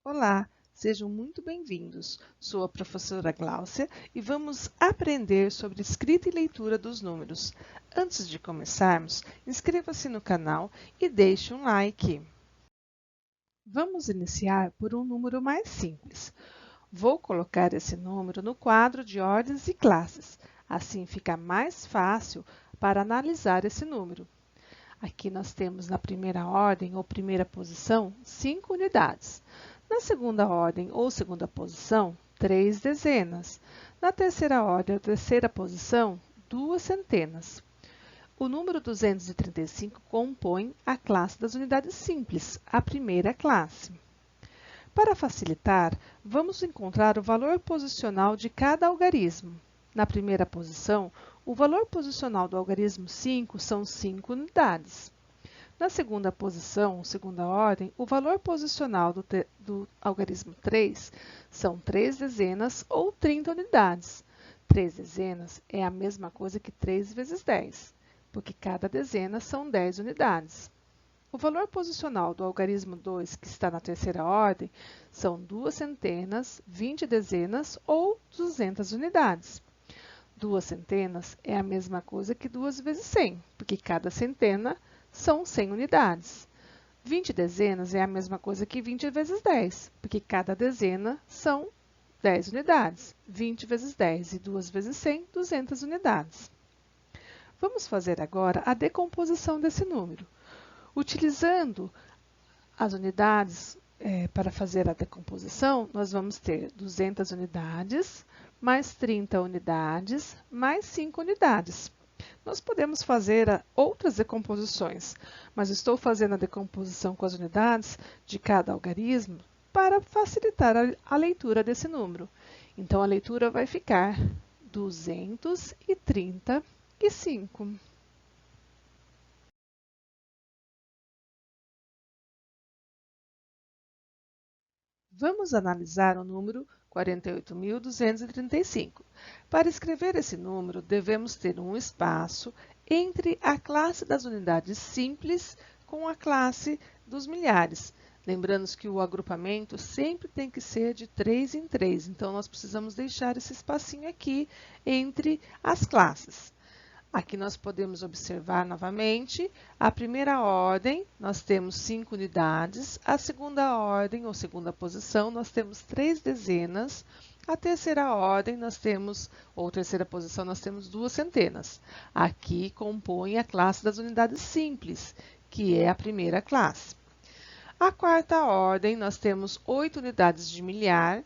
Olá, sejam muito bem-vindos. Sou a professora Gláucia e vamos aprender sobre escrita e leitura dos números. Antes de começarmos, inscreva-se no canal e deixe um like. Vamos iniciar por um número mais simples. Vou colocar esse número no quadro de ordens e classes. Assim fica mais fácil para analisar esse número. Aqui nós temos na primeira ordem ou primeira posição 5 unidades. Na segunda ordem ou segunda posição, 3 dezenas. Na terceira ordem ou terceira posição, 2 centenas. O número 235 compõe a classe das unidades simples, a primeira classe. Para facilitar, vamos encontrar o valor posicional de cada algarismo. Na primeira posição, o valor posicional do algarismo 5 são 5 unidades. Na segunda posição, segunda ordem, o valor posicional do algarismo 3 são 3 dezenas ou 30 unidades. 3 dezenas é a mesma coisa que 3 vezes 10, porque cada dezena são 10 unidades. O valor posicional do algarismo 2, que está na terceira ordem, são 2 centenas, 20 dezenas ou 200 unidades. 2 centenas é a mesma coisa que 2 vezes 100, porque cada centena são 100 unidades. 20 dezenas é a mesma coisa que 20 vezes 10, porque cada dezena são 10 unidades. 20 vezes 10 e 2 vezes 100, 200 unidades. Vamos fazer agora a decomposição desse número. Utilizando as unidades para fazer a decomposição, nós vamos ter 200 unidades, mais 30 unidades, mais 5 unidades. Nós podemos fazer outras decomposições, mas estou fazendo a decomposição com as unidades de cada algarismo para facilitar a leitura desse número. Então, a leitura vai ficar 235. Vamos analisar o número 48.235. Para escrever esse número, devemos ter um espaço entre a classe das unidades simples com a classe dos milhares. Lembrando que o agrupamento sempre tem que ser de 3 em 3, então nós precisamos deixar esse espacinho aqui entre as classes. Aqui nós podemos observar novamente, a primeira ordem nós temos 5 unidades, a segunda ordem ou segunda posição nós temos 3 dezenas, a terceira ordem nós temos, ou terceira posição nós temos 2 centenas. Aqui compõe a classe das unidades simples, que é a primeira classe. A quarta ordem nós temos 8 unidades de milhar,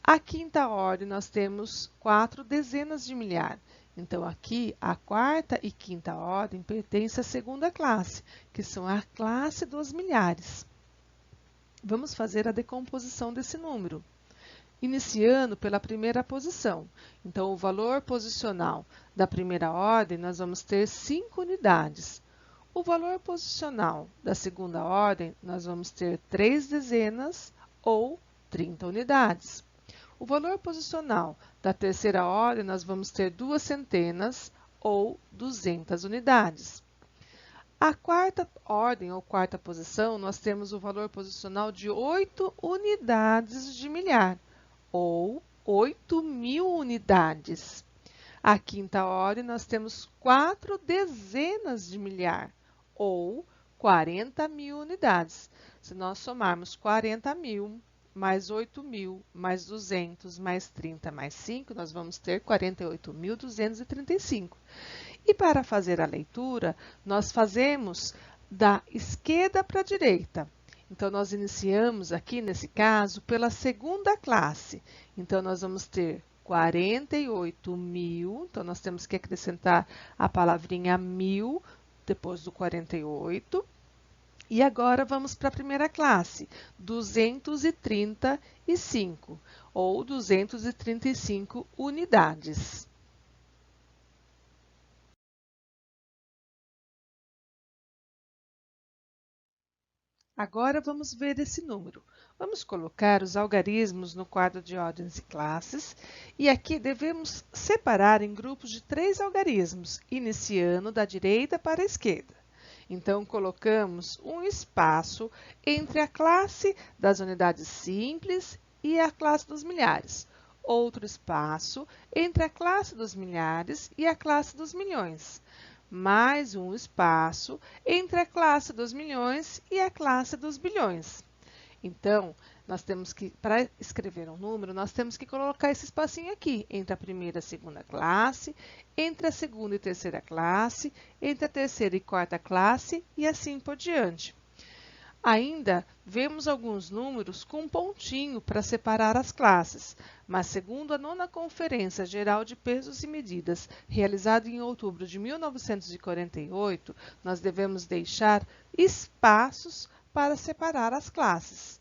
a quinta ordem nós temos 4 dezenas de milhar. Então, aqui, a quarta e quinta ordem pertencem à segunda classe, que são a classe dos milhares. Vamos fazer a decomposição desse número, iniciando pela primeira posição. Então, o valor posicional da primeira ordem, nós vamos ter 5 unidades. O valor posicional da segunda ordem, nós vamos ter 3 dezenas ou 30 unidades. O valor posicional da terceira ordem, nós vamos ter 2 centenas ou 200 unidades. A quarta ordem ou quarta posição, nós temos o valor posicional de 8 unidades de milhar, ou 8.000 unidades. A quinta ordem, nós temos 4 dezenas de milhar, ou 40.000 unidades. Se nós somarmos 40.000, mais 8.000, mais 200, mais 30, mais 5, nós vamos ter 48.235. E para fazer a leitura, nós fazemos da esquerda para a direita. Então, nós iniciamos aqui, nesse caso, pela segunda classe. Então, nós vamos ter 48.000, então nós temos que acrescentar a palavrinha 1.000 depois do 48. E agora vamos para a primeira classe, 235, ou 235 unidades. Agora vamos ver esse número. Vamos colocar os algarismos no quadro de ordens e classes, e aqui devemos separar em grupos de 3 algarismos, iniciando da direita para a esquerda. Então, colocamos um espaço entre a classe das unidades simples e a classe dos milhares. Outro espaço entre a classe dos milhares e a classe dos milhões. Mais um espaço entre a classe dos milhões e a classe dos bilhões. Então, nós temos que, para escrever um número, nós temos que colocar esse espacinho aqui, entre a primeira e a segunda classe, entre a segunda e terceira classe, entre a terceira e quarta classe e assim por diante. Ainda vemos alguns números com um pontinho para separar as classes, mas segundo a nona Conferência Geral de Pesos e Medidas, realizada em outubro de 1948, nós devemos deixar espaços para separar as classes.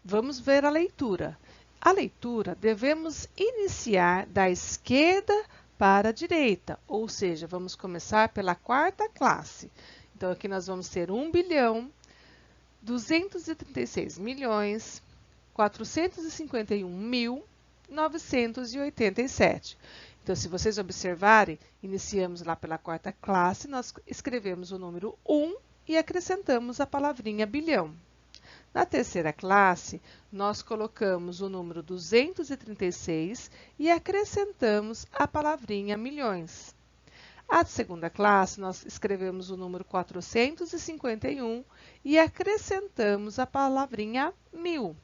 Vamos ver a leitura. A leitura devemos iniciar da esquerda para a direita, ou seja, vamos começar pela quarta classe. Então, aqui nós vamos ter 1.236.451.987. Então, se vocês observarem, iniciamos lá pela quarta classe, nós escrevemos o número 1 e acrescentamos a palavrinha bilhão. Na terceira classe, nós colocamos o número 236 e acrescentamos a palavrinha milhões. A segunda classe, nós escrevemos o número 451 e acrescentamos a palavrinha mil.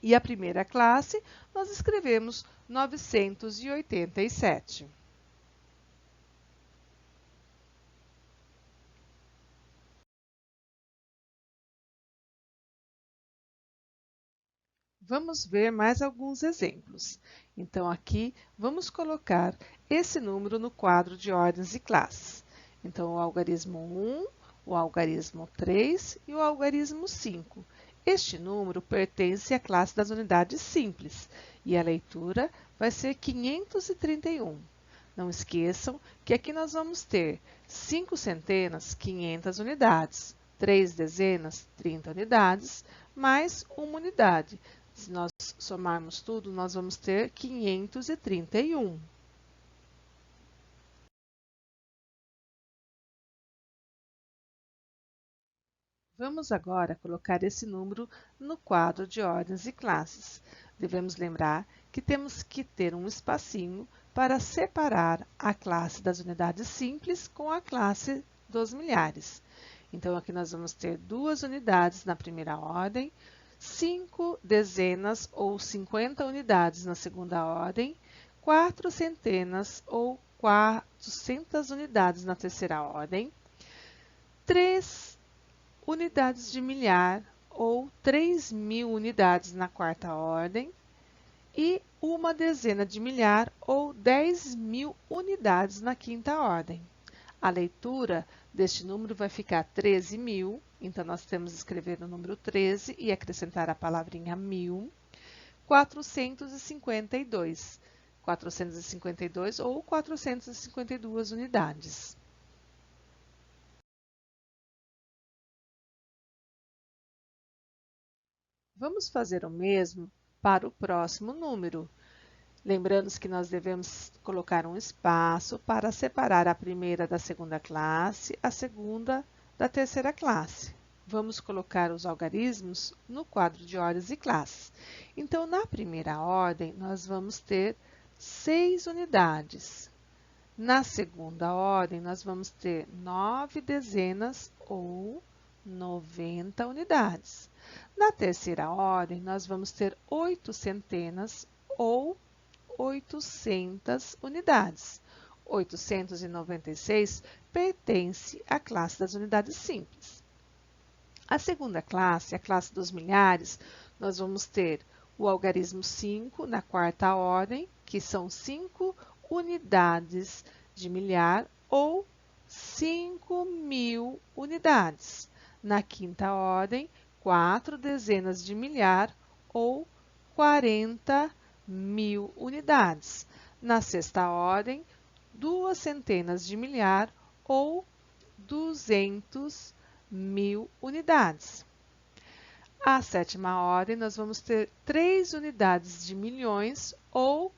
E a primeira classe, nós escrevemos 987. Vamos ver mais alguns exemplos. Então, aqui, vamos colocar esse número no quadro de ordens e classes. Então, o algarismo 1, o algarismo 3 e o algarismo 5. Este número pertence à classe das unidades simples e a leitura vai ser 531. Não esqueçam que aqui nós vamos ter 5 centenas, 500 unidades, 3 dezenas, 30 unidades, mais uma unidade. Se nós somarmos tudo, nós vamos ter 531. Vamos agora colocar esse número no quadro de ordens e classes. Devemos lembrar que temos que ter um espacinho para separar a classe das unidades simples com a classe dos milhares. Então, aqui nós vamos ter 2 unidades na primeira ordem, 5 dezenas ou 50 unidades na segunda ordem, 4 centenas ou 400 unidades na terceira ordem, 3 unidades de milhar ou 3.000 unidades na quarta ordem e uma dezena de milhar ou 10.000 unidades na quinta ordem. A leitura deste número vai ficar 13.000, então nós temos que escrever o número 13 e acrescentar a palavrinha mil, 452, 452 ou 452 unidades. Vamos fazer o mesmo para o próximo número. Lembrando que nós devemos colocar um espaço para separar a primeira da segunda classe, a segunda da terceira classe. Vamos colocar os algarismos no quadro de ordens e classes. Então, na primeira ordem, nós vamos ter 6 unidades. Na segunda ordem, nós vamos ter 9 dezenas ou 90 unidades. Na terceira ordem, nós vamos ter 8 centenas ou 800 unidades. 896 pertence à classe das unidades simples. A segunda classe, a classe dos milhares, nós vamos ter o algarismo 5 na quarta ordem, que são 5 unidades de milhar ou 5.000 unidades. Na quinta ordem, 4 dezenas de milhar ou 40.000 unidades. Na sexta ordem, 2 centenas de milhar ou 200.000 unidades. A sétima ordem, nós vamos ter 3 unidades de milhões ou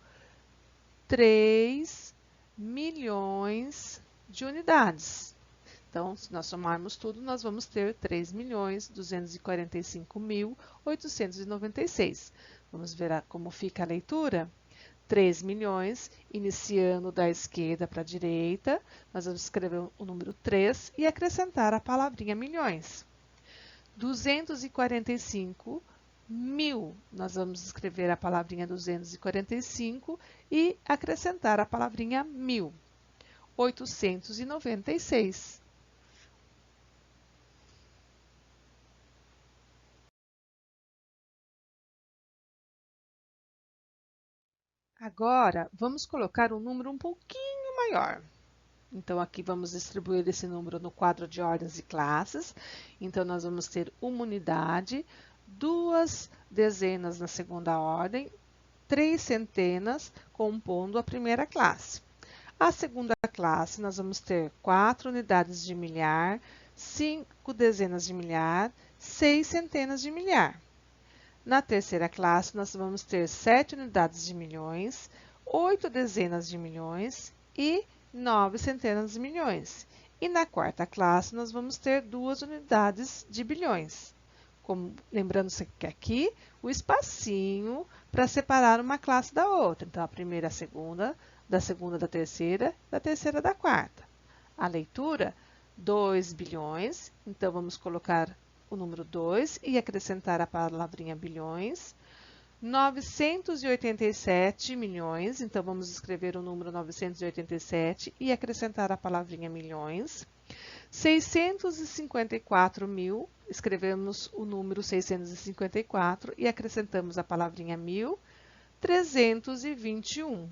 3 milhões de unidades. Então, se nós somarmos tudo, nós vamos ter 3.245.896. Vamos ver como fica a leitura? 3 milhões, iniciando da esquerda para a direita, nós vamos escrever o número 3 e acrescentar a palavrinha milhões. 245 mil, nós vamos escrever a palavrinha 245 e acrescentar a palavrinha mil. 896. Agora, vamos colocar um número um pouquinho maior. Então, aqui vamos distribuir esse número no quadro de ordens e classes. Então, nós vamos ter uma unidade, 2 dezenas na segunda ordem, 3 centenas compondo a primeira classe. A segunda classe, nós vamos ter 4 unidades de milhar, 5 dezenas de milhar, 6 centenas de milhar. Na terceira classe, nós vamos ter 7 unidades de milhões, 8 dezenas de milhões e 9 centenas de milhões. E na quarta classe, nós vamos ter 2 unidades de bilhões. Lembrando-se que aqui, o espacinho para separar uma classe da outra. Então, a primeira, a segunda, da terceira da quarta. A leitura, 2 bilhões. Então, vamos colocar o número 2 e acrescentar a palavrinha bilhões. 987 milhões, então vamos escrever o número 987 e acrescentar a palavrinha milhões. 654 mil, escrevemos o número 654 e acrescentamos a palavrinha mil. 321.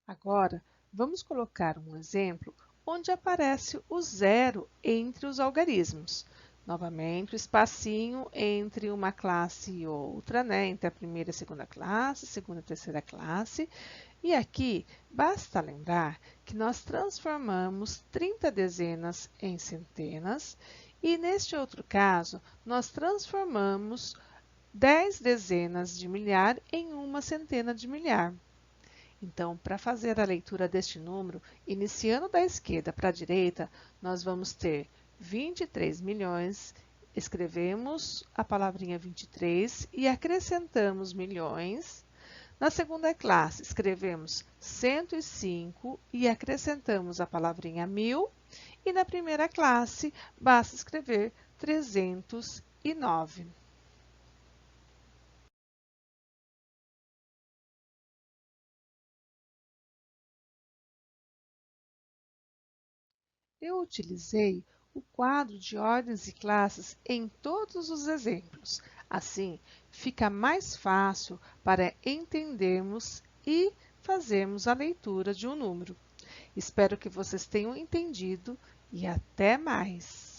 Agora, vamos colocar um exemplo onde aparece o zero entre os algarismos. Novamente, o espacinho entre uma classe e outra, né? Entre a primeira e a segunda e terceira classe. E aqui, basta lembrar que nós transformamos 30 dezenas em centenas e, neste outro caso, nós transformamos 10 dezenas de milhar em uma centena de milhar. Então, para fazer a leitura deste número, iniciando da esquerda para a direita, nós vamos ter 23 milhões, escrevemos a palavrinha 23 e acrescentamos milhões. Na segunda classe, escrevemos 105 e acrescentamos a palavrinha mil. E na primeira classe, basta escrever 309. Eu utilizei o quadro de ordens e classes em todos os exemplos. Assim, fica mais fácil para entendermos e fazermos a leitura de um número. Espero que vocês tenham entendido e até mais!